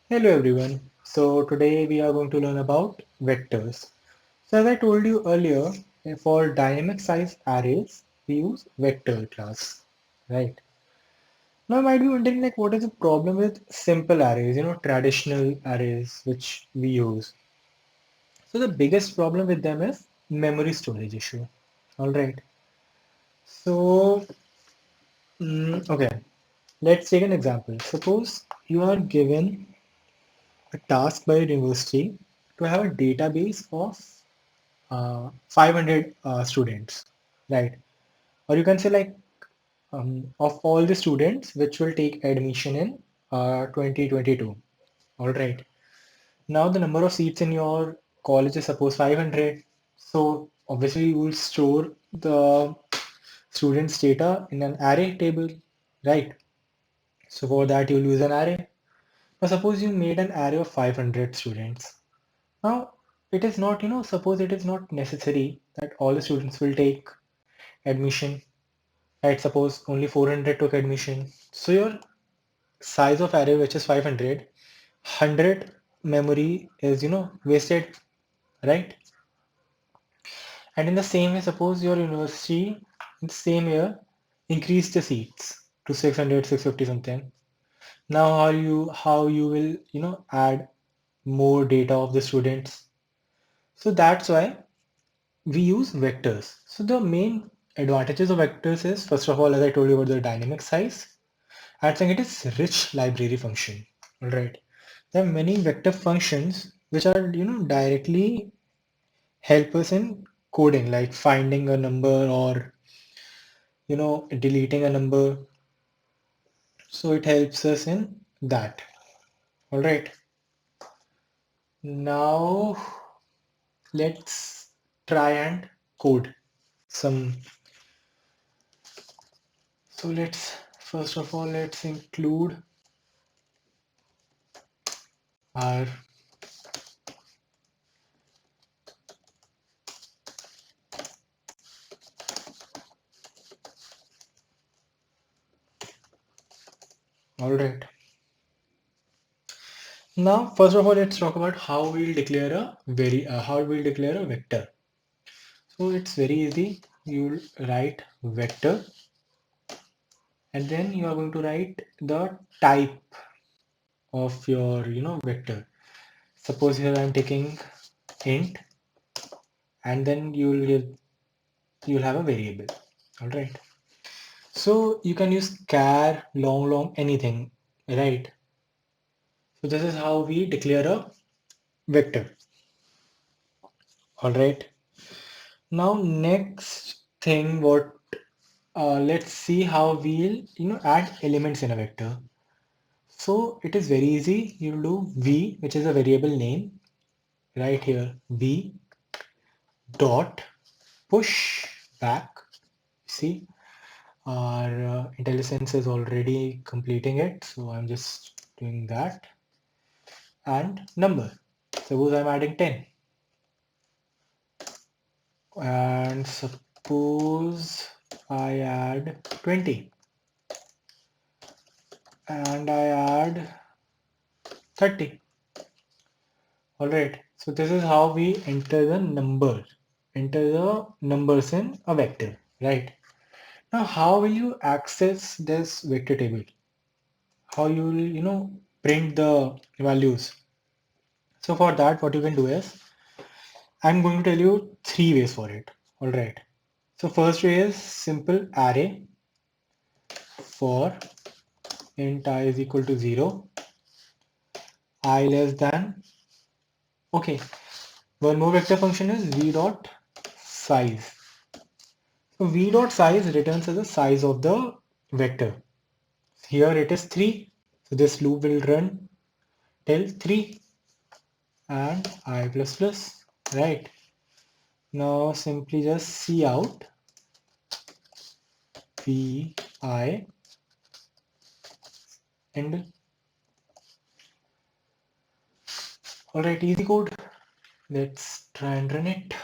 Hello everyone. So today we are going to learn about vectors. So as I told you earlier, for dynamic size arrays, we use vector class, right? Now you might be wondering like what is the problem with simple arrays, traditional arrays which we use. So the biggest problem with them is memory storage issue. All right. So okay, let's take an example. Suppose you are given a task by a university to have a database of 500 students, right? Or you can say like of all the students which will take admission in 2022. All right. Now the number of seats in your college is suppose 500. So obviously you will store the students data in an array table, right? So for that you'll use an array. Now suppose you made an array of 500 students. Now it is not, suppose it is not necessary that all the students will take admission, right? Suppose only 400 took admission. So your size of array, which is 500, 100 memory is, wasted, right? And in the same way, suppose your university in the same year increase the seats to 600, 650 something. Now how you will, add more data of the students. So that's why we use vectors. So the main advantages of vectors is, first of all, as I told you about the dynamic size, I think it is rich library function. All right. There are many vector functions which are, directly help us in coding, like finding a number or, deleting a number. So it helps us in that. All right. Now let's try and code some. So let's, first of all, let's include our, all right. Now, first of all, let's talk about how we'll declare a vector. So it's very easy. You'll write vector and then you are going to write the type of your, vector. Suppose here I'm taking int and then you'll have a variable. All right. So you can use char, long, anything, right? So this is how we declare a vector. All right. Now next thing, what let's see how we'll add elements in a vector. So it is very easy. You'll do v, which is a variable name, right here. V dot push back. See, our IntelliSense is already completing it, so I'm just doing that. And number. Suppose I'm adding 10, and suppose I add 20, and I add 30. All right. So this is how we enter the numbers in a vector, right? Now, how will you access this vector table? How you will, print the values? So for that, what you can do is, I'm going to tell you three ways for it. All right. So first way is simple array for int I is equal to 0, I less than, okay. One more vector function is v dot size. So v dot size returns as the size of the vector. Here it is 3. So this loop will run till 3 and I plus plus, right? Now simply just see out vi and alright, easy code. Let's try and run it.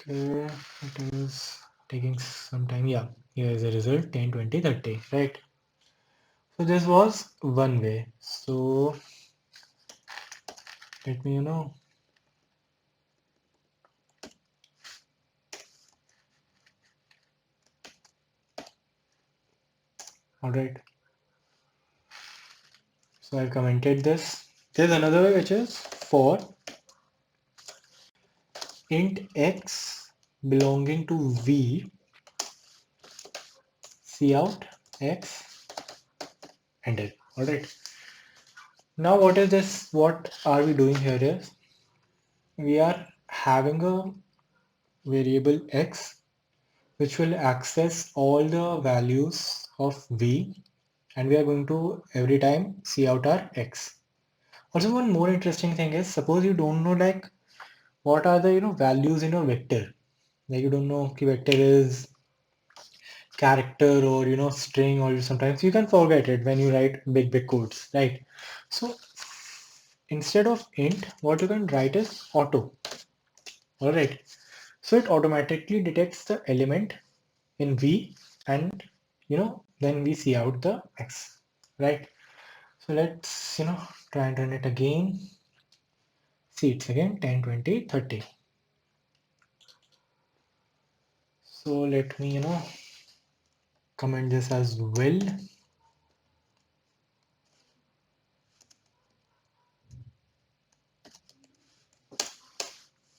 Okay, it is taking some time. Yeah, here is the result 10, 20, 30, right? So this was one way. So let me, all right. So I commented this. There's another way which is for int x belonging to v, cout x handle. All right. Now what is this? What are we doing here is we are having a variable x which will access all the values of v, and we are going to every time see out our x. Also, one more interesting thing is suppose you don't know like what are the values in your vector. Like you don't know ki vector is character or string, or sometimes you can forget it when you write big codes, right? So instead of int, what you can write is auto. All right. So it automatically detects the element in v, and then we see out the x, right? So let's try and run it again. See, it's again 10, 20, 30. So let me comment this as well.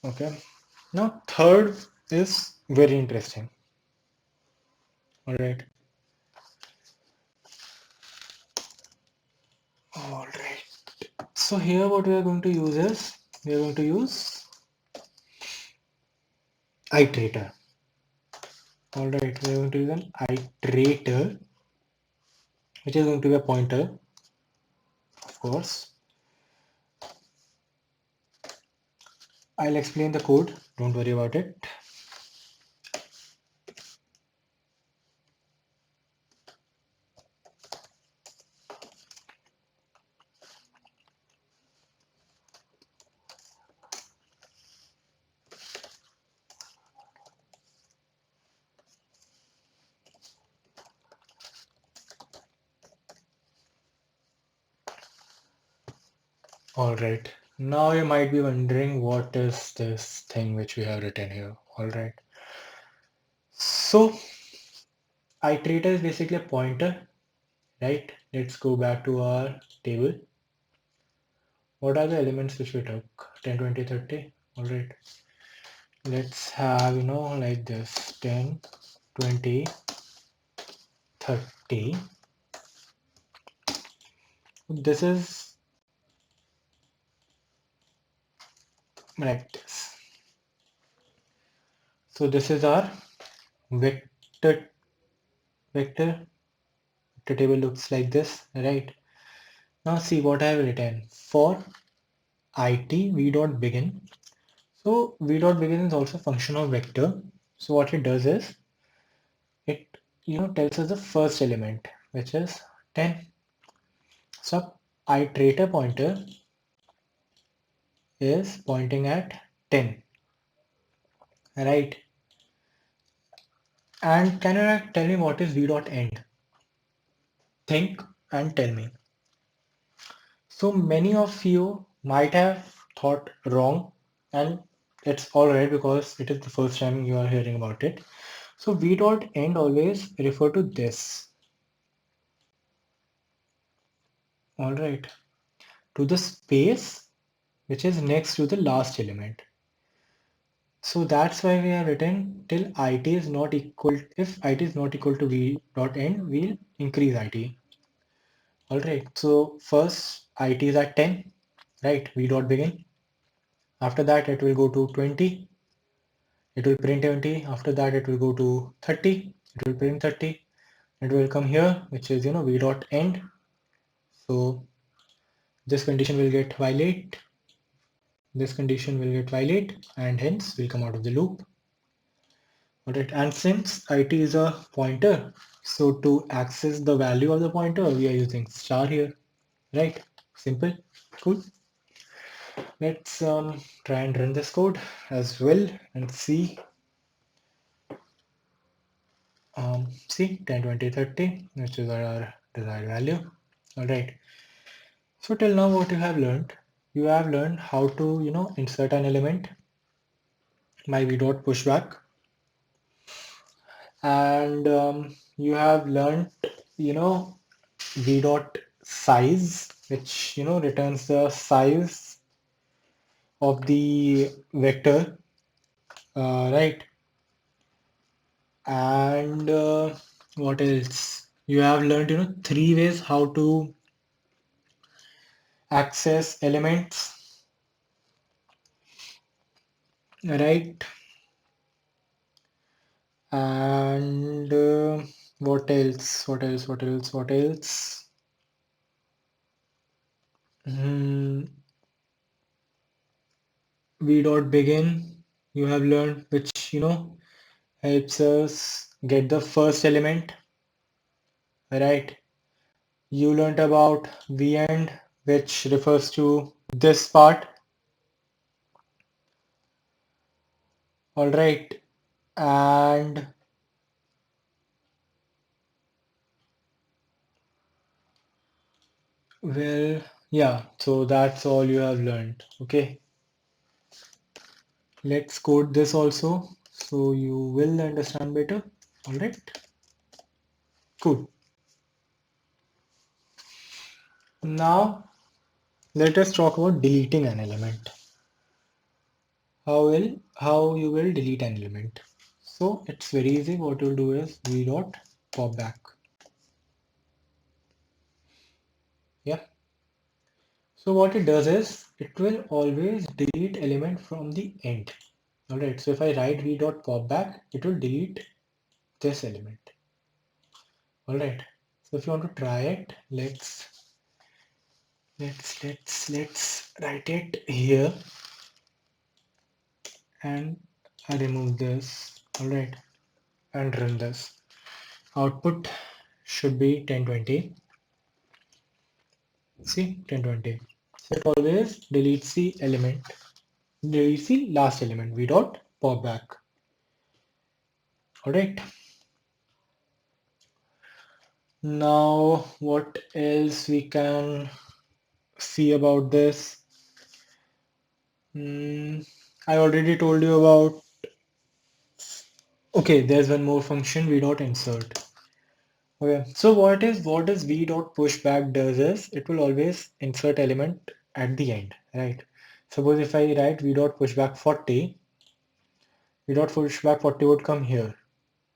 Okay, now third is very interesting. All right. All right. So here what we are going to use is we are going to use iterator. All right, we are going to use an iterator, which is going to be a pointer, of course. I'll explain the code. Don't worry about it. All right. Now you might be wondering what is this thing which we have written here. All right. So iterator is basically a pointer, right? Let's go back to our table. What are the elements which we took? 10, 20, 30. All right. Let's have, like this 10, 20, 30. This is like this. So this is our vector vector. The table looks like this, right? Now see what I have written. For it v dot begin. So v dot begin is also a function of vector. So what it does is it tells us the first element, which is 10. So iterator pointer is pointing at 10, right? And can you tell me what is v dot end? Think and tell me. So many of you might have thought wrong, and it's alright because it is the first time you are hearing about it. So v dot end always refer to this. Alright. To the space which is next to the last element. So that's why we have written till it is not equal, if it is not equal to v dot end, we'll increase it. Alright, so first it is at 10, right? V dot begin. After that it will go to 20. It will print 20. After that it will go to 30. It will print 30. It will come here, which is v dot end. So this condition will get violate. This condition will get violate, and hence will come out of the loop. Alright, and since it is a pointer, so to access the value of the pointer, we are using star here, right? Simple, cool. Let's try and run this code as well and see. See 10, 20, 30, which is our desired value. All right. So till now, what you have learned how to, insert an element by v dot pushback, and you have learned, you know, v dot size, which, returns the size of the vector, right? And what else? You have learned, three ways how to access elements, right? And what else? What else? What else? What else? Hmm, v dot begin. You have learned, which helps us get the first element, right? You learned about v end, which refers to this part, all right? And well, yeah, so that's all you have learned. Okay, let's code this also so you will understand better. All right, cool. Now let us talk about deleting an element. How you will delete an element? So it's very easy. What you'll do is v dot pop back. Yeah. So what it does is it will always delete element from the end. All right. So if I write v dot pop back, it will delete this element. All right. So if you want to try it, let's write it here, and I remove this. All right, and run this. Output should be 1020. See, 1020. So it always deletes the element, deletes the last element. V dot pop back. All right. Now, what else we can see about this? I already told you about. Okay, there's one more function, v dot insert. Okay, so what does v dot pushback does is it will always insert element at the end, right? Suppose if I write v dot pushback 40, v dot pushback 40 would come here,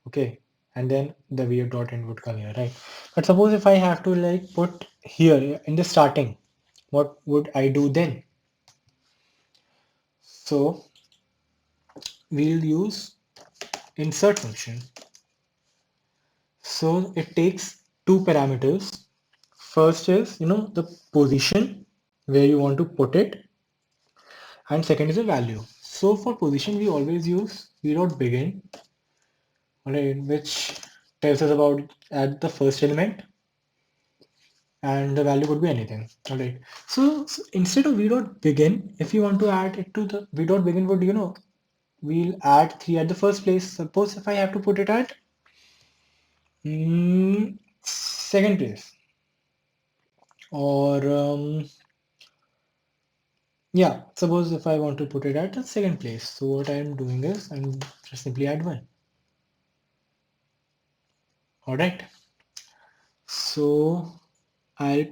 okay, and then the v dot end would come here, right? But suppose if I have to like put here in the starting, what would I do then? So we'll use insert function. So it takes two parameters. First is, the position where you want to put it, and second is a value. So for position, we always use v dot begin, right, which tells us about at the first element, and the value could be anything. All right. So instead of v dot begin, if you want to add it to the v dot begin would, we'll add 3 at the first place. Suppose if I have to put it at second place, or yeah, suppose if I want to put it at the second place. So what I'm doing is I'm just simply add 1. All right. So I'll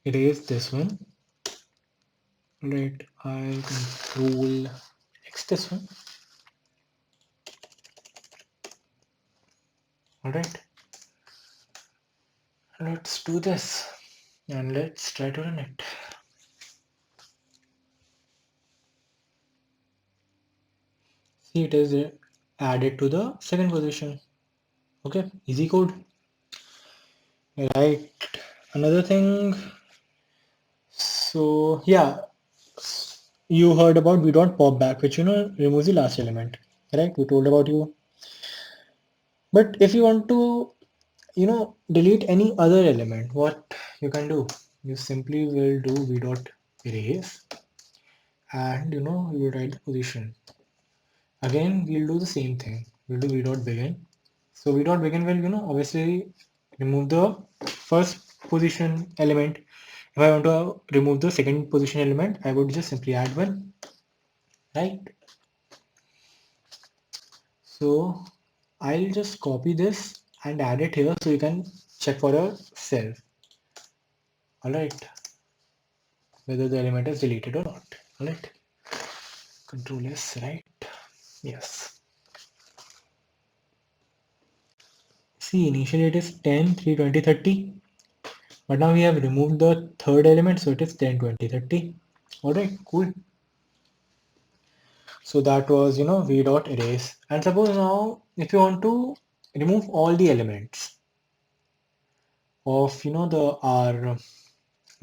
erase this one. Right, I'll control X this one. All right, let's do this and let's try to run it. See, it is added to the second position. Okay, easy code. Right, another thing. So yeah, you heard about we dot pop back, which removes the last element. Right, we told about you. But if you want to, delete any other element, what you can do? You simply will do v dot erase, and you write the position. Again, we'll do the same thing. We'll do v dot begin. So v dot begin will, obviously remove the first position element. If I want to remove the second position element, I would just simply add one, right? So I'll just copy this and add it here so you can check for yourself. All right, whether the element is deleted or not. All right, Control S, right? Yes. See, initially it is 10, 3, 20, 30. But now we have removed the third element, so it is 10, 20, 30. All right, cool. So that was, v dot erase. And suppose now, if you want to remove all the elements of, the R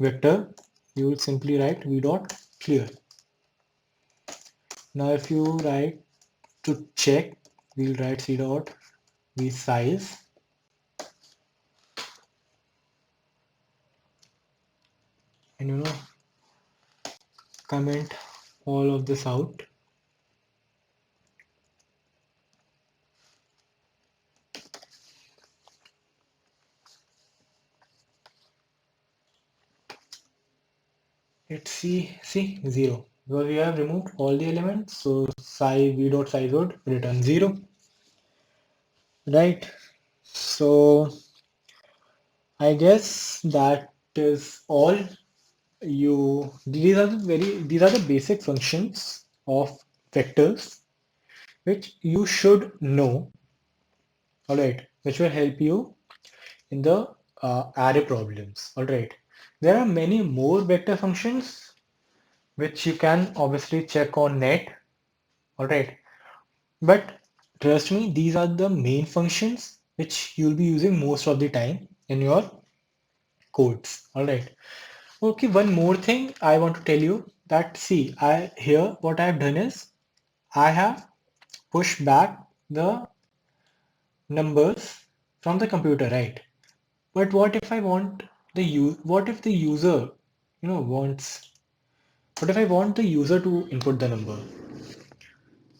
vector, you will simply write v dot clear. Now, if you write to check, we'll write c dot v size. And, comment all of this out. Let's see 0 because we have removed all the elements, so size v dot size would return 0, right? So I guess that is all. These are the basic functions of vectors which you should know, all right, which will help you in the array problems. All right, there are many more vector functions which you can obviously check on net. All right, but trust me, these are the main functions which you'll be using most of the time in your codes. All right. Okay, one more thing I want to tell you that see, I here what I have done is I have pushed back the numbers from the computer, right? But what if I want what if the user, wants what if I want the user to input the number?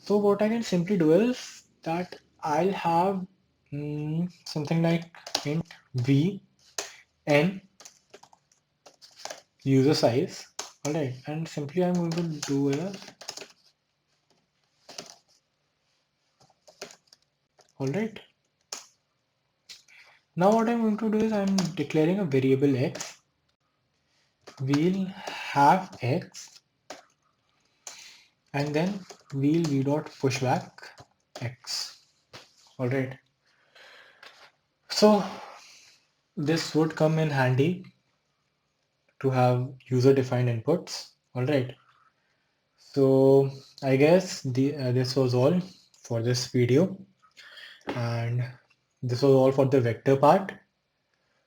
So what I can simply do is that I'll have something like int v n user size. All right, and simply I'm going to do a all right. Now what I'm going to do is I'm declaring a variable x. We'll have x and then we'll v dot pushback x. All right. So this would come in handy to have user defined inputs. All right. So I guess this was all for this video, and this was all for the vector part.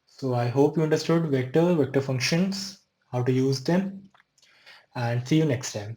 So I hope you understood vector functions, how to use them, and see you next time.